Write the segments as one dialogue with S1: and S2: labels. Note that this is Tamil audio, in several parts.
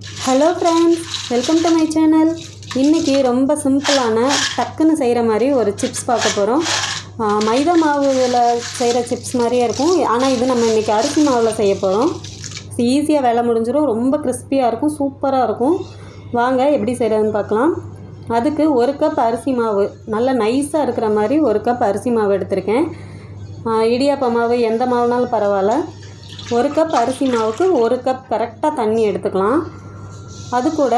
S1: Hello friends, welcome to my channel. இன்றைக்கி ரொம்ப சிம்பிளான டக்குன்னு செய்கிற மாதிரி ஒரு சிப்ஸ் பார்க்க போகிறோம். மைதா மாவில் செய்கிற சிப்ஸ் மாதிரியே இருக்கும். ஆனால் இது நம்ம இன்றைக்கி அரிசி மாவில் செய்ய போகிறோம். ஈஸியாக வேலை முடிஞ்சிடும். ரொம்ப கிறிஸ்பியாக இருக்கும், சூப்பராக இருக்கும். வாங்க எப்படி செய்கிறதுன்னு பார்க்கலாம். அதுக்கு ஒரு கப் அரிசி மாவு, நல்லா நைஸாக இருக்கிற மாதிரி ஒரு கப் அரிசி மாவு எடுத்திருக்கேன். இடியாப்ப மாவு எந்த மாவுனாலும் பரவாயில்ல. ஒரு கப் அரிசி மாவுக்கு ஒரு கப் கரெக்டாக தண்ணி எடுத்துக்கலாம். அது கூட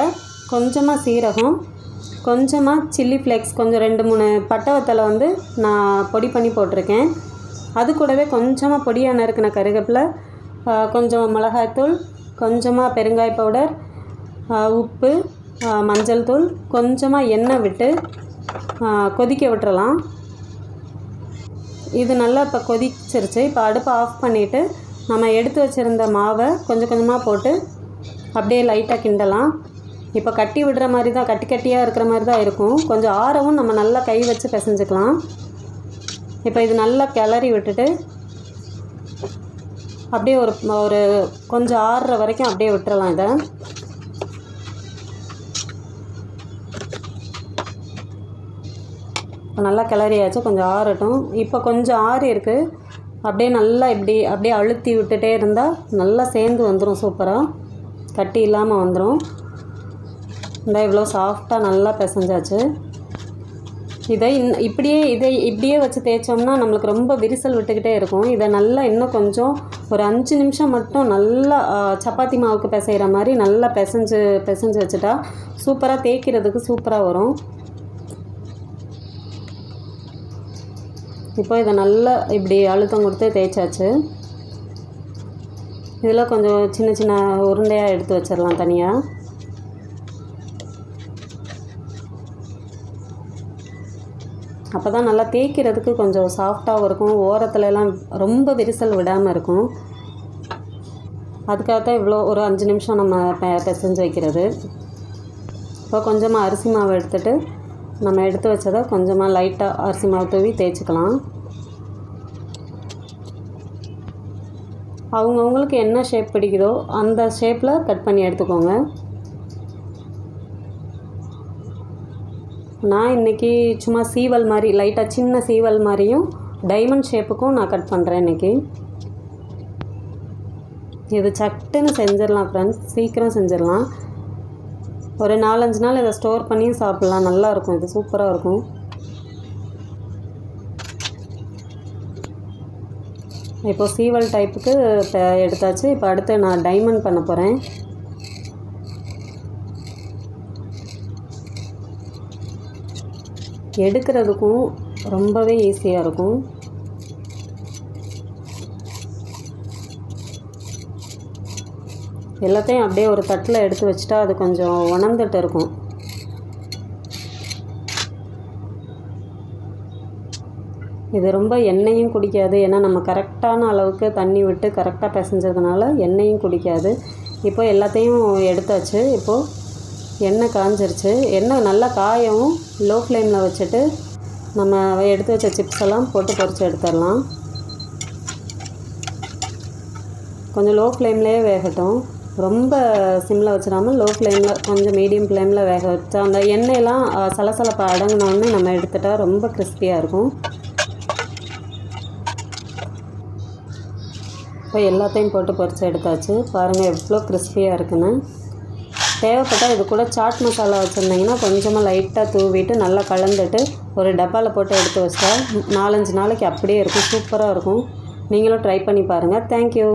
S1: கொஞ்சமாக சீரகம், கொஞ்சமாக சில்லி ஃப்ளேக்ஸ், கொஞ்சம் 2-3 பட்டை வத்தலை நான் பொடி பண்ணி போட்டிருக்கேன். அது கூடவே கொஞ்சமாக பொடியாக நறுக்கின கருவேப்பிலை, கொஞ்சம் மிளகாய்த்தூள், கொஞ்சமாக பெருங்காய பவுடர், உப்பு, மஞ்சள் தூள், கொஞ்சமாக எண்ணெய் விட்டு கொதிக்க விட்டுறலாம். இது நல்லா இப்போ கொதிச்சிருச்சு. இப்போ அடுப்பை ஆஃப் பண்ணிவிட்டு நம்ம எடுத்து வச்சுருந்த மாவை கொஞ்சம் கொஞ்சமாக போட்டு அப்படியே லைட்டாக கிண்டலாம். இப்போ கட்டி விடுற மாதிரி தான், கட்டி கட்டியாக இருக்கிற மாதிரி தான் இருக்கும். கொஞ்சம் ஆறவும் நம்ம நல்லா கை வச்சு பிசைஞ்சிக்கலாம். இப்போ இது நல்லா கிளறி விட்டுட்டு அப்படியே ஒரு கொஞ்சம் ஆறுற வரைக்கும் அப்படியே விட்டுறலாம். இதை இப்போ நல்லா கிளறியாச்சு, கொஞ்சம் ஆறட்டும். இப்போ கொஞ்சம் ஆறி இருக்குது. அப்படியே நல்லா அப்படியே அழுத்தி விட்டுட்டே இருந்தால் நல்லா சேர்ந்து வந்துடும். சூப்பராக கட்டி இல்லாமல் வந்துடும். இந்த இவ்வளோ சாஃப்டாக நல்லா பிசைஞ்சாச்சு. இதை இப்படியே வச்சு தேய்ச்சோம்னா நம்மளுக்கு ரொம்ப விரிசல் விட்டுக்கிட்டே இருக்கும். இதை நல்லா இன்னும் கொஞ்சம் ஒரு 5 நிமிஷம் மட்டும் நல்லா சப்பாத்தி மாவுக்கு பிசைகிற மாதிரி நல்லா பிசைஞ்சு வச்சுட்டா சூப்பராக தேய்க்கிறதுக்கு சூப்பராக வரும். இப்போ இதை நல்லா இப்படி அழுத்தம் கொடுத்து தேய்ச்சாச்சு. இதில் கொஞ்சம் சின்ன சின்ன உருண்டையாக எடுத்து வச்சிடலாம் தனியாக. அப்போ தான் நல்லா தேய்க்கிறதுக்கு கொஞ்சம் சாஃப்டாகவும் இருக்கும். ஓரத்துலலாம் ரொம்ப விரிசல் விடாமல் இருக்கும். அதுக்காகத்தான் இவ்வளோ ஒரு 5 நிமிஷம் நம்ம பிசைஞ்சு வைக்கிறது. இப்போ கொஞ்சமாக அரிசி மாவு எடுத்துகிட்டு நம்ம எடுத்து வச்சதை கொஞ்சமாக லைட்டாக அரிசி மாவு தூவி தேய்ச்சிக்கலாம். அவங்கவுங்களுக்கு என்ன ஷேப் பிடிக்குதோ அந்த ஷேப்பில் கட் பண்ணி எடுத்துக்கோங்க. நான் இன்றைக்கி சும்மா சீவல் மாதிரி லைட்டாக சின்ன சீவல் மாதிரியும் டைமண்ட் ஷேப்புக்கும் நான் கட் பண்ணுறேன் இன்றைக்கி. இது சட்டுன்னு செஞ்சிடலாம் ஃப்ரெண்ட்ஸ், சீக்கிரம் செஞ்சிடலாம். ஒரு 4-5 நாள் இதை ஸ்டோர் பண்ணியும் சாப்பிட்லாம். நல்லாயிருக்கும், இது சூப்பராக இருக்கும். இப்போது சீவல் டைப்புக்கு எடுத்தாச்சு. இப்போ அடுத்து நான் டைமண்ட் பண்ண போகிறேன். எடுக்கிறதுக்கும் ரொம்பவே ஈஸியாக இருக்கும். எல்லாத்தையும் அப்படியே ஒரு தட்டில் எடுத்து வச்சுட்டா அது கொஞ்சம் உணர்ந்துட்டு இருக்கும். இது ரொம்ப எண்ணெயும் குடிக்காது. ஏன்னா நம்ம கரெக்டான அளவுக்கு தண்ணி விட்டு கரெக்டாக பிசைஞ்சதுனால எண்ணெயும் குடிக்காது. இப்போ எல்லாத்தையும் எடுத்தாச்சு. இப்போது எண்ணெய் காஞ்சிருச்சு. எண்ணெய் நல்லா காயவும் லோ ஃப்ளேமில் வச்சுட்டு நம்ம எடுத்து வச்ச சிப்ஸ் எல்லாம் போட்டு பொரித்து எடுத்துடலாம். கொஞ்சம் லோ ஃப்ளேம்லேயே வேகட்டும். ரொம்ப சிம்மில் வச்சிடாமல் லோ ஃப்ளேமில், கொஞ்சம் மீடியம் ஃப்ளேமில் வேக வச்சா அந்த எண்ணெயெல்லாம் சலசலப்பை அடங்கினோடனே நம்ம எடுத்துட்டால் ரொம்ப கிறிஸ்பியாக இருக்கும். இப்போ எல்லாத்தையும் போட்டு பொரித்து எடுத்தாச்சு. பாருங்கள் எவ்வளோ கிறிஸ்பியாக இருக்குன்னு. தேவைப்பட்டால் இது கூட சாட் மசாலா வச்சுருந்தீங்கன்னா கொஞ்சமாக லைட்டாக தூவிட்டு நல்லா கலந்துட்டு ஒரு டப்பாவில் போட்டு எடுத்து வச்சா 4-5 நாளைக்கு அப்படியே இருக்கும். சூப்பராக இருக்கும். நீங்களும் ட்ரை பண்ணி பாருங்கள். தேங்க்யூ.